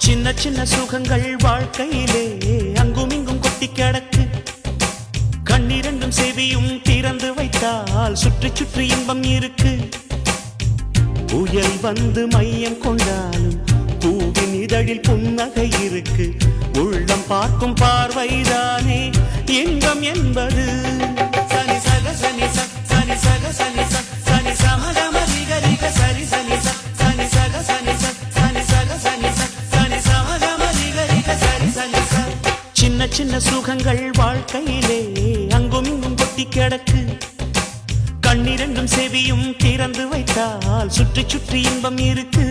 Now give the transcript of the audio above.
சின்ன சின்ன சுகங்கள் வாழ்க்கையிலே அங்கும் இங்கும் கொட்டி கிடக்கு. கண்ணிரண்டும் செவியும் திறந்து வைத்தால் சுற்றி சுற்றி இன்பம் இருக்கு. புயல் வந்து மையம் கொண்டாலும் பூவின் இதழில் புன்னகை இருக்கு. உள்ளம் பார்க்கும் பார்வைதானே இன்பம் என்பது. சனி சக சனி ச சனி சக சனி ச சனி சமகம ரிக ரிக சரி சனி ச சனி சக சனி ச சனி சக சனி ச சனி சமகம ரிக ரிக சரி சனி ச. சின்ன சின்ன சுகங்கள் வாழ்க்கையிலே அங்கும் இங்கும் கொட்டி கிடக்கு. கண்ணிரண்டும் செவியும் திறந்து வைத்தால் சுற்றி சுற்றி இன்பம் இருக்கு.